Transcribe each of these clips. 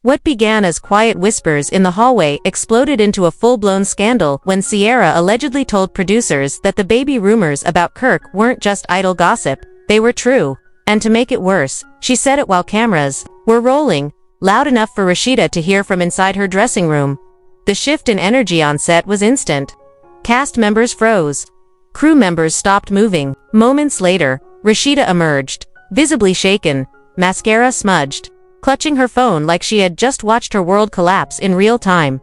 What began as quiet whispers in the hallway exploded into a full-blown scandal when Sierra allegedly told producers that the baby rumors about Kirk weren't just idle gossip, they were true. And to make it worse, she said it while cameras were rolling, loud enough for Rasheeda to hear from inside her dressing room. The shift in energy on set was instant. Cast members froze. Crew members stopped moving. Moments later, Rasheeda emerged, visibly shaken, mascara smudged, clutching her phone like she had just watched her world collapse in real time.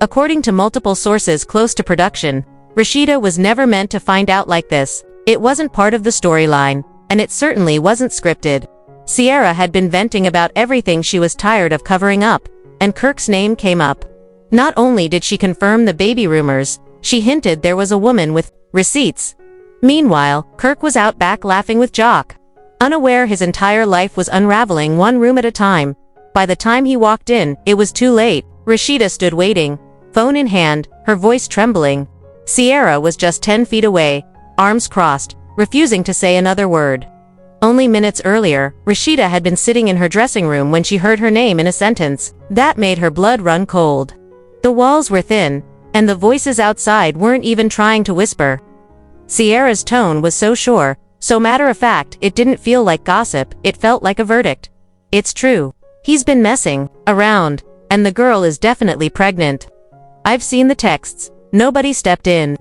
According to multiple sources close to production, Rasheeda was never meant to find out like this. It wasn't part of the storyline, and it certainly wasn't scripted. Sierra had been venting about everything she was tired of covering up, and Kirk's name came up. Not only did she confirm the baby rumors, she hinted there was a woman with receipts. Meanwhile, Kirk was out back laughing with Jock, unaware his entire life was unraveling one room at a time. By the time he walked in, it was too late. Rasheeda stood waiting, phone in hand, her voice trembling. Sierra was just 10 feet away, arms crossed, refusing to say another word. Only minutes earlier, Rasheeda had been sitting in her dressing room when she heard her name in a sentence. That made her blood run cold. The walls were thin, and the voices outside weren't even trying to whisper. Sierra's tone was so sure, so matter-of-fact, it didn't feel like gossip, it felt like a verdict. It's true. He's been messing around, and the girl is definitely pregnant. I've seen the texts. Nobody stepped in.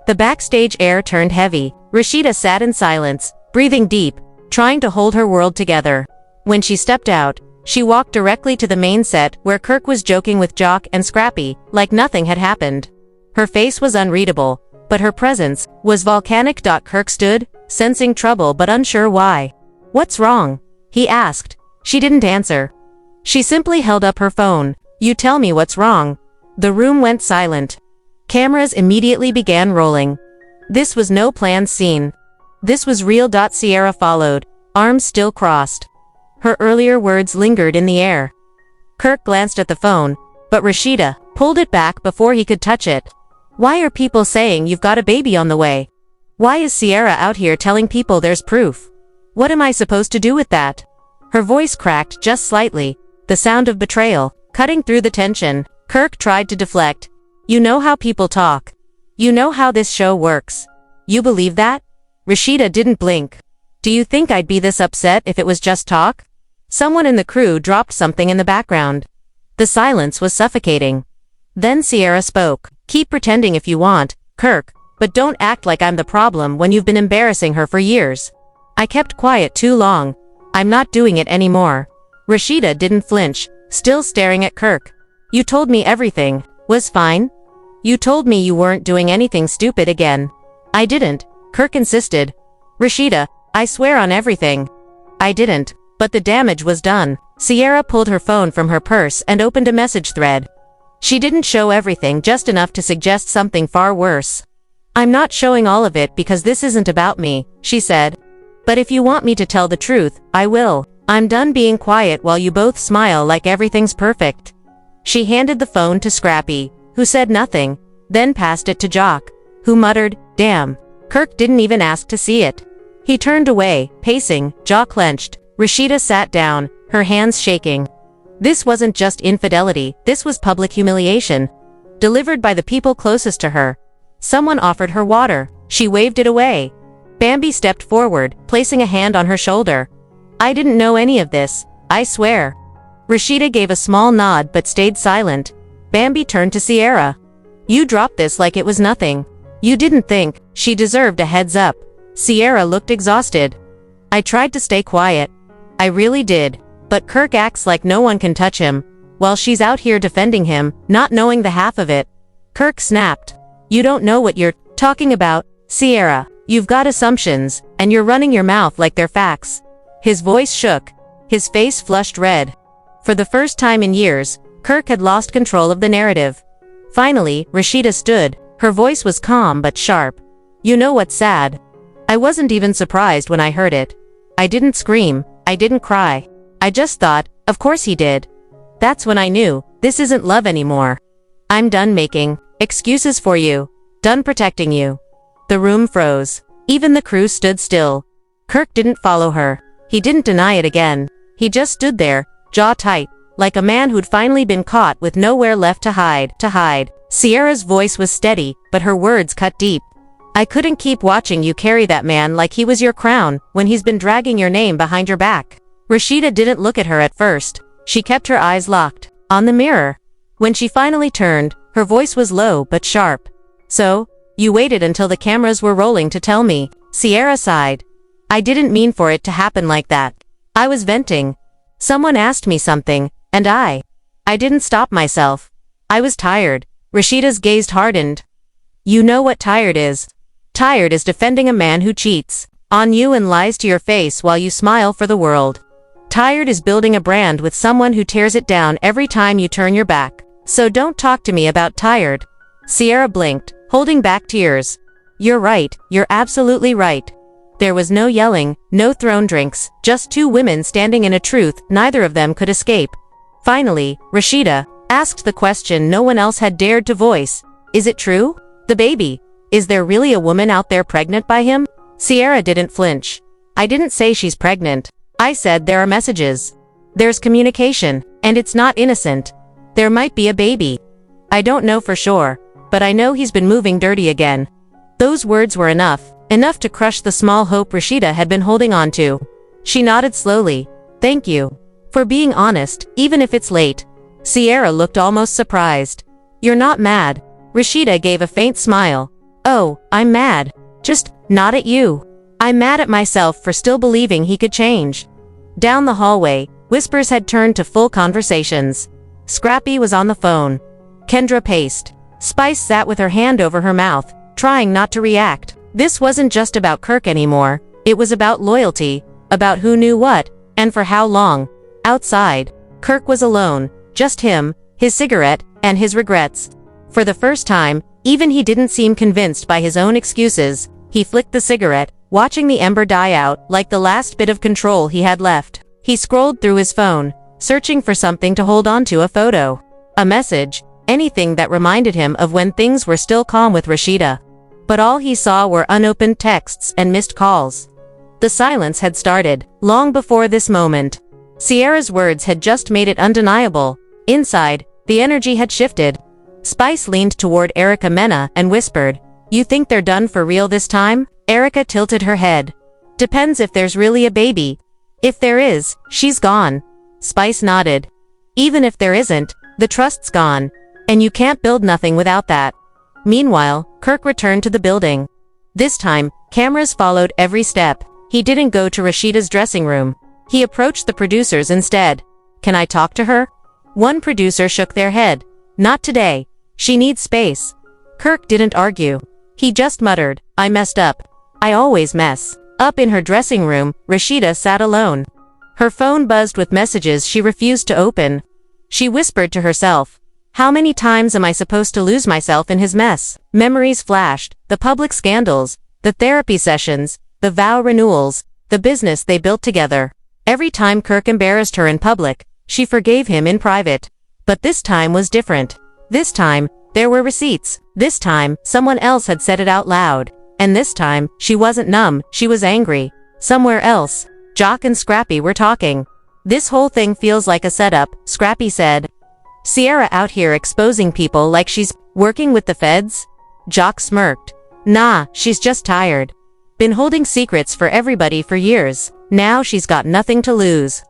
The backstage air turned heavy. Rasheeda sat in silence, breathing deep, trying to hold her world together. When she stepped out, she walked directly to the main set where Kirk was joking with Jock and Scrappy, like nothing had happened. Her face was unreadable, but her presence was volcanic. Kirk stood, sensing trouble but unsure why. "What's wrong?" he asked. She didn't answer. She simply held up her phone. "You tell me what's wrong." The room went silent. Cameras immediately began rolling. This was no planned scene. This was real. Sierra followed, arms still crossed. Her earlier words lingered in the air. Kirk glanced at the phone, but Rasheeda pulled it back before he could touch it. "Why are people saying you've got a baby on the way? Why is Sierra out here telling people there's proof? What am I supposed to do with that?" Her voice cracked just slightly, the sound of betrayal, cutting through the tension. Kirk tried to deflect. "You know how people talk. You know how this show works. You believe that?" Rasheeda didn't blink. "Do you think I'd be this upset if it was just talk?" Someone in the crew dropped something in the background. The silence was suffocating. Then Sierra spoke. "Keep pretending if you want, Kirk, but don't act like I'm the problem when you've been embarrassing her for years. I kept quiet too long. I'm not doing it anymore." Rasheeda didn't flinch, still staring at Kirk. "You told me everything was fine. You told me you weren't doing anything stupid again." "I didn't," Kirk insisted. "Rasheeda, I swear on everything. I didn't, but the damage was done." Sierra pulled her phone from her purse and opened a message thread. She didn't show everything, just enough to suggest something far worse. "I'm not showing all of it because this isn't about me," she said. "But if you want me to tell the truth, I will. I'm done being quiet while you both smile like everything's perfect." She handed the phone to Scrappy, who said nothing, then passed it to Jock, who muttered, "Damn." Kirk didn't even ask to see it. He turned away, pacing, jaw clenched. Rasheeda sat down, her hands shaking. This wasn't just infidelity, this was public humiliation. Delivered by the people closest to her. Someone offered her water. She waved it away. Bambi stepped forward, placing a hand on her shoulder. "I didn't know any of this, I swear." Rasheeda gave a small nod but stayed silent. Bambi turned to Sierra. "You dropped this like it was nothing. You didn't think she deserved a heads up." Sierra looked exhausted. "I tried to stay quiet. I really did. But Kirk acts like no one can touch him, while she's out here defending him, not knowing the half of it." Kirk snapped. "You don't know what you're talking about, Sierra. You've got assumptions, and you're running your mouth like they're facts." His voice shook. His face flushed red. For the first time in years, Kirk had lost control of the narrative. Finally, Rasheeda stood. Her voice was calm but sharp. "You know what's sad? I wasn't even surprised when I heard it. I didn't scream, I didn't cry. I just thought, of course he did. That's when I knew, this isn't love anymore. I'm done making excuses for you. Done protecting you." The room froze. Even the crew stood still. Kirk didn't follow her. He didn't deny it again. He just stood there, jaw tight, like a man who'd finally been caught with nowhere left to hide. Sierra's voice was steady, but her words cut deep. I couldn't keep watching you carry that man like he was your crown, when he's been dragging your name behind your back. Rasheeda didn't look at her at first. She kept her eyes locked on the mirror. When she finally turned, her voice was low but sharp. So, you waited until the cameras were rolling to tell me. Sierra sighed. I didn't mean for it to happen like that. I was venting. Someone asked me something, and I didn't stop myself. I was tired. Rasheeda's gaze hardened. You know what tired is. Tired is defending a man who cheats on you and lies to your face while you smile for the world. Tired is building a brand with someone who tears it down every time you turn your back. So don't talk to me about tired. Sierra blinked, holding back tears. You're right, you're absolutely right. There was no yelling, no thrown drinks, just two women standing in a truth neither of them could escape. Finally, Rasheeda asked the question no one else had dared to voice. Is it true? The baby. Is there really a woman out there pregnant by him? Sierra didn't flinch. I didn't say she's pregnant. I said there are messages. There's communication, and it's not innocent. There might be a baby. I don't know for sure, but I know he's been moving dirty again. Those words were enough to crush the small hope Rasheeda had been holding on to. She nodded slowly. Thank you for being honest, even if it's late. Sierra looked almost surprised. You're not mad. Rasheeda gave a faint smile. Oh, I'm mad. Just not at you. I'm mad at myself for still believing he could change. Down the hallway, whispers had turned to full conversations. Scrappy was on the phone. Kendra paced. Spice sat with her hand over her mouth, trying not to react. This wasn't just about Kirk anymore. It was about loyalty, about who knew what, and for how long. Outside, Kirk was alone, just him, his cigarette, and his regrets. For the first time, even he didn't seem convinced by his own excuses. He flicked the cigarette, watching the ember die out like the last bit of control he had left. He scrolled through his phone, searching for something to hold onto, a photo, a message, anything that reminded him of when things were still calm with Rasheeda. But all he saw were unopened texts and missed calls. The silence had started, long before this moment. Sierra's words had just made it undeniable. Inside, the energy had shifted. Spice leaned toward Erica Mena and whispered, You think they're done for real this time? Erica tilted her head. Depends if there's really a baby. If there is, she's gone. Spice nodded. Even if there isn't, the trust's gone. And you can't build nothing without that. Meanwhile, Kirk returned to the building. This time, cameras followed every step. He didn't go to Rasheeda's dressing room. He approached the producers instead. Can I talk to her? One producer shook their head. Not today. She needs space. Kirk didn't argue. He just muttered, I messed up. I always mess up. In her dressing room, Rasheeda sat alone. Her phone buzzed with messages she refused to open. She whispered to herself, How many times am I supposed to lose myself in his mess? Memories flashed, the public scandals, the therapy sessions, the vow renewals, the business they built together. Every time Kirk embarrassed her in public, she forgave him in private. But this time was different. This time, there were receipts. This time, someone else had said it out loud. And this time, she wasn't numb, she was angry. Somewhere else, Jock and Scrappy were talking. This whole thing feels like a setup, Scrappy said. Sierra out here exposing people like she's working with the feds? Jock smirked. Nah, she's just tired. Been holding secrets for everybody for years. Now she's got nothing to lose.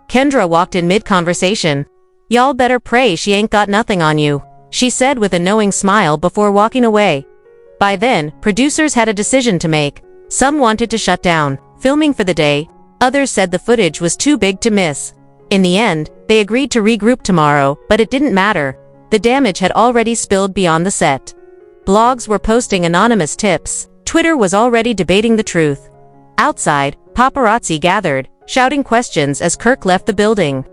Kendra walked in mid-conversation. Y'all better pray she ain't got nothing on you, she said with a knowing smile before walking away. By then, producers had a decision to make. Some wanted to shut down filming for the day. Others said the footage was too big to miss. In the end, they agreed to regroup tomorrow, but it didn't matter. The damage had already spilled beyond the set. Blogs were posting anonymous tips. Twitter was already debating the truth. Outside, paparazzi gathered, shouting questions as Kirk left the building.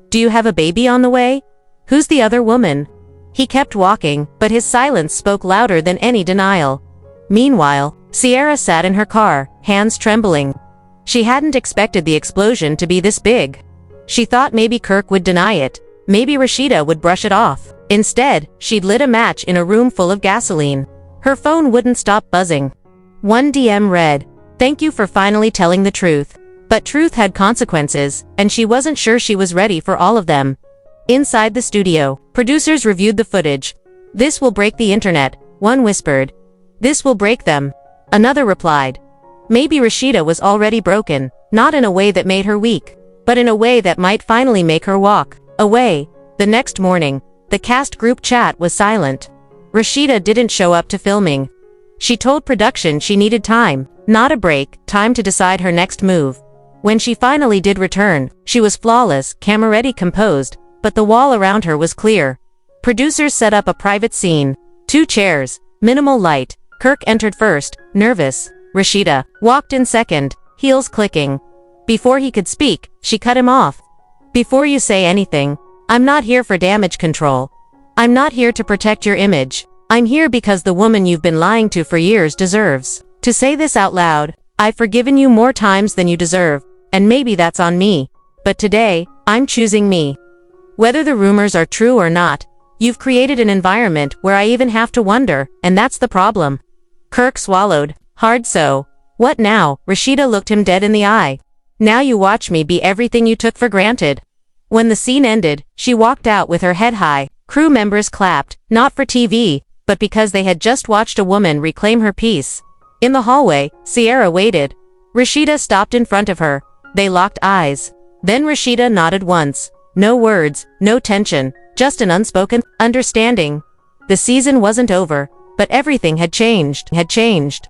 Do you have a baby on the way? Who's the other woman? He kept walking, but his silence spoke louder than any denial. Meanwhile, Sierra sat in her car, hands trembling. She hadn't expected the explosion to be this big. She thought maybe Kirk would deny it. Maybe Rasheeda would brush it off. Instead, she'd lit a match in a room full of gasoline. Her phone wouldn't stop buzzing. One DM read, Thank you for finally telling the truth. But truth had consequences, and she wasn't sure she was ready for all of them. Inside the studio, producers reviewed the footage. "This will break the internet," one whispered. "This will break them," another replied. Maybe Rasheeda was already broken, not in a way that made her weak, but in a way that might finally make her walk away. The next morning, the cast group chat was silent. Rasheeda didn't show up to filming. She told production she needed time, not a break, time to decide her next move. When she finally did return, she was flawless, camera-ready, composed, but the wall around her was clear. Producers set up a private scene. 2 chairs, minimal light. Kirk entered first, nervous. Rasheeda walked in second, heels clicking. Before he could speak, she cut him off. "Before you say anything, I'm not here for damage control. I'm not here to protect your image. I'm here because the woman you've been lying to for years deserves to say this out loud. I've forgiven you more times than you deserve, and maybe that's on me. But today, I'm choosing me. Whether the rumors are true or not, you've created an environment where I even have to wonder, and that's the problem." Kirk swallowed, hard. "So, what now?" Rasheeda looked him dead in the eye. "Now you watch me be everything you took for granted." When the scene ended, she walked out with her head high. Crew members clapped, not for TV, but because they had just watched a woman reclaim her peace. In the hallway, Sierra waited. Rasheeda stopped in front of her. They locked eyes. Then Rasheeda nodded once. No words, no tension, just an unspoken understanding. The season wasn't over, but everything had changed.